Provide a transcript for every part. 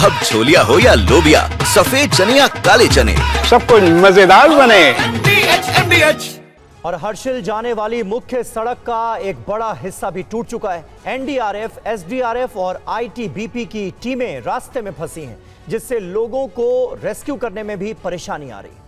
अब छोलिया हो या लोबिया, सफेद चने या काले चने, सब कुछ मजेदार बने। और हर्षिल जाने वाली मुख्य सड़क का एक बड़ा हिस्सा भी टूट चुका है। एनडीआरएफ, एसडीआरएफ और आईटीबीपी की टीमें रास्ते में फंसी हैं, जिससे लोगों को रेस्क्यू करने में भी परेशानी आ रही है।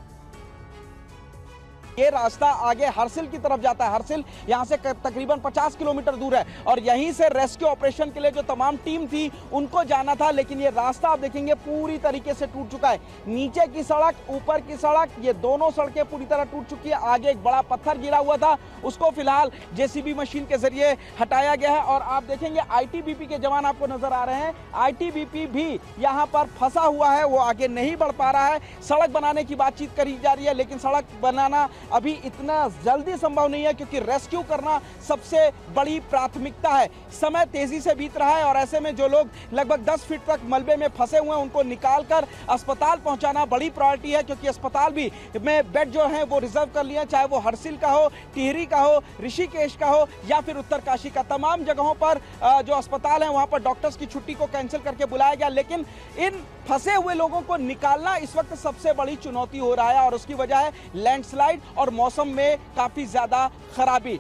ये रास्ता आगे हर्षिल की तरफ जाता है। हर्षिल यहाँ से तकरीबन 50 किलोमीटर दूर है और यहीं से रेस्क्यू ऑपरेशन के लिए जो तमाम टीम थी उनको जाना था, लेकिन ये रास्ता आप देखेंगे पूरी तरीके से टूट चुका है। नीचे की सड़क, ऊपर की सड़क, ये दोनों सड़कें पूरी तरह टूट चुकी है। आगे एक बड़ा पत्थर गिरा हुआ था, उसको फिलहाल जेसीबी मशीन के जरिए हटाया गया है। और आप देखेंगे आईटीबीपी के जवान आपको नजर आ रहे हैं। आईटीबीपी भी यहाँ पर फंसा हुआ है, वो आगे नहीं बढ़ पा रहा है। सड़क बनाने की बातचीत करी जा रही है, लेकिन सड़क बनाना अभी इतना जल्दी संभव नहीं है, क्योंकि रेस्क्यू करना सबसे बड़ी प्राथमिकता है। समय तेजी से बीत रहा है और ऐसे में जो लोग लगभग 10 फीट तक मलबे में फंसे हुए हैं उनको निकालकर अस्पताल पहुंचाना बड़ी प्रायोरिटी है, क्योंकि अस्पताल भी में बेड जो है वो रिजर्व कर लिए, चाहे वो हर्षिल का हो, टिहरी का हो, ऋषिकेश का हो या फिर उत्तरकाशी का। तमाम जगहों पर जो अस्पताल है वहां पर डॉक्टर्स की छुट्टी को कैंसिल करके बुलाया गया, लेकिन इन फंसे हुए लोगों को निकालना इस वक्त सबसे बड़ी चुनौती हो रहा है और उसकी वजह है लैंडस्लाइड और मौसम में काफी ज्यादा खराबी।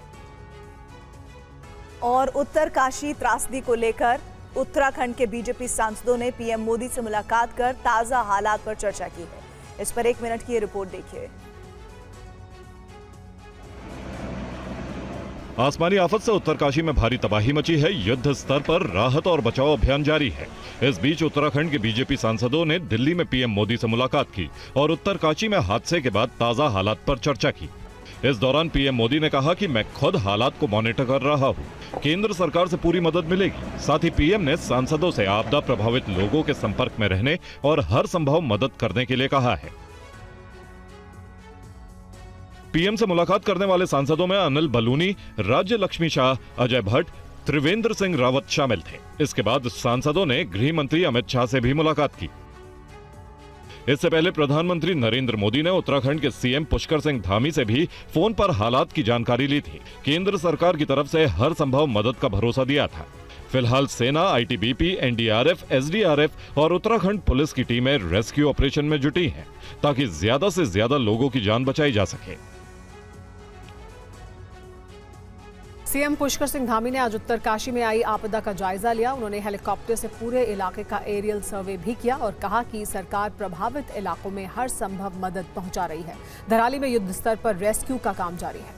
और उत्तरकाशी त्रासदी को लेकर उत्तराखंड के बीजेपी सांसदों ने पीएम मोदी से मुलाकात कर ताजा हालात पर चर्चा की है। इस पर 1 मिनट की रिपोर्ट देखिए। आसमानी आफत से उत्तरकाशी में भारी तबाही मची है। युद्ध स्तर पर राहत और बचाव अभियान जारी है। इस बीच उत्तराखंड के बीजेपी सांसदों ने दिल्ली में पीएम मोदी से मुलाकात की और उत्तरकाशी में हादसे के बाद ताजा हालात पर चर्चा की। इस दौरान पीएम मोदी ने कहा कि मैं खुद हालात को मॉनिटर कर रहा हूं, केंद्र सरकार से पूरी मदद मिलेगी। साथ ही पीएम ने सांसदों से आपदा प्रभावित लोगों के संपर्क में रहने और हर संभव मदद करने के लिए कहा है। पीएम से मुलाकात करने वाले सांसदों में अनिल बलूनी, राज्य लक्ष्मी शाह, अजय भट्ट, त्रिवेंद्र सिंह रावत शामिल थे। इसके बाद सांसदों ने गृह मंत्री अमित शाह से भी मुलाकात की। इससे पहले प्रधानमंत्री नरेंद्र मोदी ने उत्तराखंड के सीएम पुष्कर सिंह धामी से भी फोन पर हालात की जानकारी ली थी। केंद्र सरकार की तरफ से हर संभव मदद का भरोसा दिया था। फिलहाल सेना, आईटीबीपी, एनडीआरएफ, एसडीआरएफ और उत्तराखंड पुलिस की टीमें रेस्क्यू ऑपरेशन में जुटी हैं, ताकि ज्यादा से ज्यादा लोगों की जान बचाई जा सके। सीएम पुष्कर सिंह धामी ने आज उत्तरकाशी में आई आपदा का जायजा लिया। उन्होंने हेलीकॉप्टर से पूरे इलाके का एरियल सर्वे भी किया और कहा कि सरकार प्रभावित इलाकों में हर संभव मदद पहुंचा रही है। धराली में युद्ध स्तर पर रेस्क्यू का काम जारी है।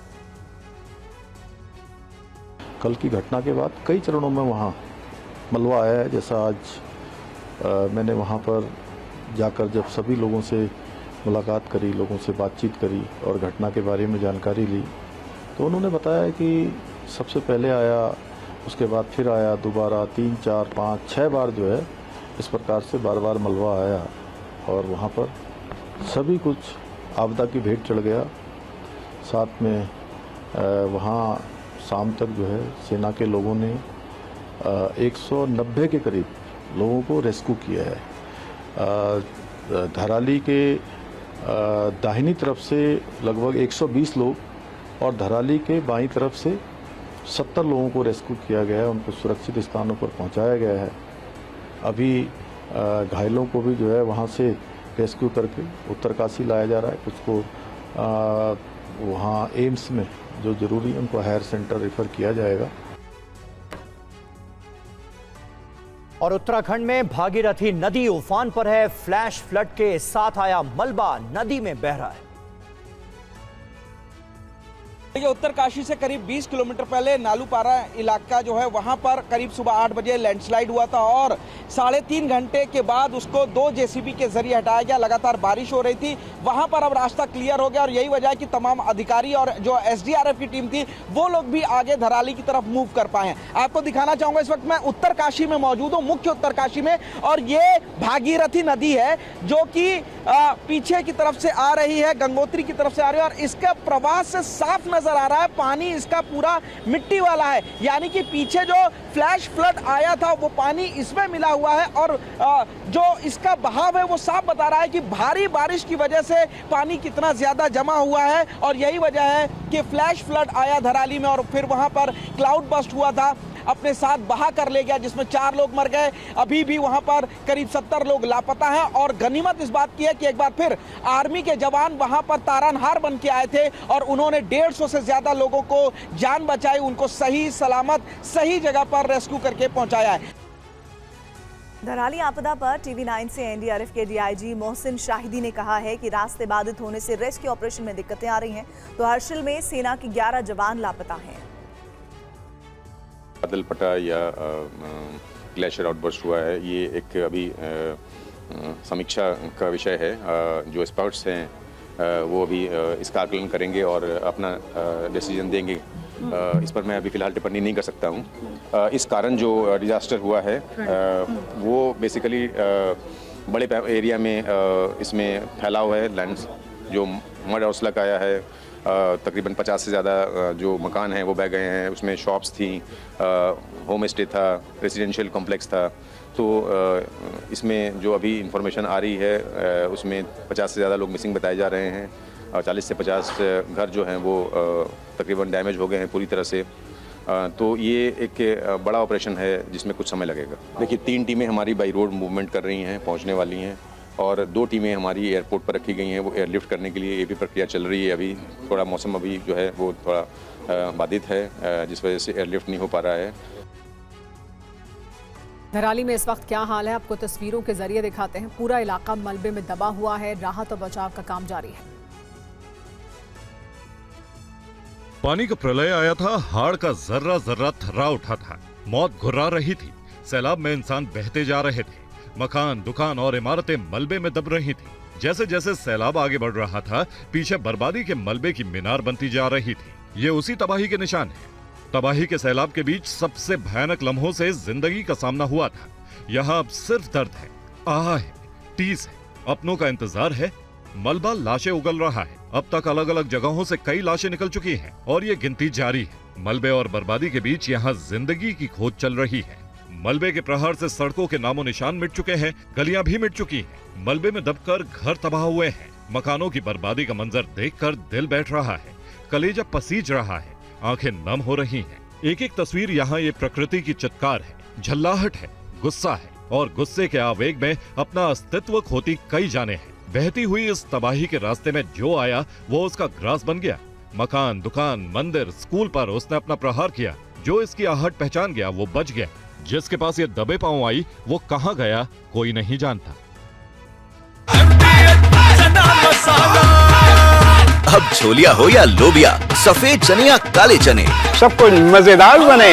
कल की घटना के बाद कई चरणों में वहाँ मलबा आया है। जैसा आज मैंने वहाँ पर जाकर जब सभी लोगों से मुलाकात करी, लोगों से बातचीत करी और घटना के बारे में जानकारी ली, तो उन्होंने बताया कि सबसे पहले आया, उसके बाद फिर आया, दोबारा 3, 4, 5, 6 बार जो है इस प्रकार से बार बार मलबा आया और वहाँ पर सभी कुछ आपदा की भेंट चढ़ गया। साथ में वहाँ शाम तक जो है सेना के लोगों ने 190 के करीब लोगों को रेस्क्यू किया है। धराली के दाहिनी तरफ से लगभग 120 लोग और धराली के बाईं तरफ से 70 लोगों को रेस्क्यू किया गया है। उनको सुरक्षित स्थानों पर पहुंचाया गया है। अभी घायलों को भी जो है वहां से रेस्क्यू करके उत्तरकाशी लाया जा रहा है। कुछ को वहां एम्स में जो जरूरी उनको हायर सेंटर रेफर किया जाएगा। और उत्तराखंड में भागीरथी नदी उफान पर है। फ्लैश फ्लड के साथ आया मलबा नदी में बह रहा है। देखिए, उत्तरकाशी से करीब 20 किलोमीटर पहले नालूपारा इलाका जो है वहां पर करीब सुबह 8 बजे लैंडस्लाइड हुआ था और 3.5 घंटे के बाद उसको 2 जेसीबी के जरिए हटाया गया। लगातार बारिश हो रही थी, वहां पर अब रास्ता क्लियर हो गया और यही वजह है कि तमाम अधिकारी और जो एसडीआरएफ की टीम थी वो लोग भी आगे धराली की तरफ मूव कर पाए हैं। आपको दिखाना चाहूंगा, इस वक्त मैं उत्तरकाशी में मौजूद हूँ, मुख्य उत्तरकाशी में, और ये भागीरथी नदी है जो कि पीछे की तरफ से आ रही है, गंगोत्री की तरफ से आ रही है और इसका प्रवाह से साफ नजर आ रहा है पानी इसका पूरा मिट्टी वाला है। यानी कि पीछे जो फ्लैश फ्लड आया था वो पानी इसमें मिला हुआ है और जो इसका बहाव है वो साफ बता रहा है कि भारी बारिश की वजह से पानी कितना ज्यादा जमा हुआ है और यही वजह है कि फ्लैश फ्लड आया धराली में और फिर वहां पर क्लाउड बस्ट हुआ था। अपने साथ बहा कर ले गया, जिसमें 4 लोग मर गए। अभी भी वहां पर करीब 70 लोग लापता हैं। और गनीमत इस बात की है कि एक बार फिर आर्मी के जवान वहां पर तारनहार बन के आए थे और उन्होंने 150 से ज्यादा लोगों को जान बचाई, उनको सही सलामत सही जगह पर रेस्क्यू करके पहुंचाया है। धराली आपदा पर टीवी 9 से एनडीआरएफ के डीआईजी मोहसिन शाहिदी ने कहा है कि रास्ते बाधित होने से रेस्क्यू ऑपरेशन में दिक्कतें आ रही हैं। तो हर्षिल में सेना के 11 जवान लापता हैं। बादल फटा या ग्लेशियर आउटबर्स्ट हुआ है, ये एक अभी समीक्षा का विषय है। जो एक्सपर्ट्स हैं वो अभी इसका आकलन करेंगे और अपना डिसीजन देंगे। इस पर मैं अभी फ़िलहाल टिप्पणी नहीं कर सकता हूँ। इस कारण जो डिज़ास्टर हुआ है वो बेसिकली बड़े एरिया में इसमें फैला हुआ है। लैंड्स जो मड हौसला का आया है, तकरीबन 50 से ज़्यादा जो मकान हैं वो बह गए हैं। उसमें शॉप्स थी, होम स्टे था, रेजिडेंशियल कॉम्प्लेक्स था। तो इसमें जो अभी इंफॉर्मेशन आ रही है उसमें 50 से ज़्यादा लोग मिसिंग बताए जा रहे हैं और 40 से 50 घर जो हैं वो तकरीबन डैमेज हो गए हैं पूरी तरह से। तो ये एक बड़ा ऑपरेशन है जिसमें कुछ समय लगेगा। देखिए 3 टीमें हमारी बाई रोड मूवमेंट कर रही हैं, पहुंचने वाली हैं, और 2 टीमें हमारी एयरपोर्ट पर रखी गई हैं, वो एयरलिफ्ट करने के लिए। ये भी प्रक्रिया चल रही है। अभी थोड़ा मौसम अभी जो है वो थोड़ा बाधित है, जिस वजह से एयरलिफ्ट नहीं हो पा रहा है। धराली में इस वक्त क्या हाल है, आपको तस्वीरों के जरिए दिखाते हैं। पूरा इलाका मलबे में दबा हुआ है, राहत और बचाव का काम जारी है। पानी का प्रलय आया था, हाड़ का जर्रा जर्रा थर्रा उठा था, मौत घुर्रा रही थी। सैलाब में इंसान बहते जा रहे थे, मकान, दुकान और इमारतें मलबे में दब रही थी। जैसे जैसे सैलाब आगे बढ़ रहा था, पीछे बर्बादी के मलबे की मीनार बनती जा रही थी। ये उसी तबाही के निशान है। तबाही के सैलाब के बीच सबसे भयानक लम्हों से जिंदगी का सामना हुआ था। यहाँ अब सिर्फ दर्द है, आह है, टीस है, अपनों का इंतजार है। मलबा लाशें उगल रहा है। अब तक अलग अलग जगहों से कई लाशें निकल चुकी हैं और ये गिनती जारी है। मलबे और बर्बादी के बीच यहाँ जिंदगी की खोज चल रही है। मलबे के प्रहार से सड़कों के नामो निशान मिट चुके हैं, गलियां भी मिट चुकी हैं। मलबे में दबकर घर तबाह हुए हैं। मकानों की बर्बादी का मंजर देखकर दिल बैठ रहा है, कलेजा पसीज रहा है, आंखें नम हो रही हैं। एक एक तस्वीर यहाँ ये प्रकृति की चित्कार है, झल्लाहट है, गुस्सा है, और गुस्से के आवेग में अपना अस्तित्व खोती कई जाने हैं। बहती हुई इस तबाही के रास्ते में जो आया वो उसका ग्रास बन गया। मकान, दुकान, मंदिर, स्कूल पर उसने अपना प्रहार किया। जो इसकी आहट पहचान गया वो बच गया। जिसके पास ये दबे पांव आई वो कहां गया कोई नहीं जानता। अब छोलिया हो या लोबिया, सफेद चने या काले चने, सब कुछ मजेदार बने।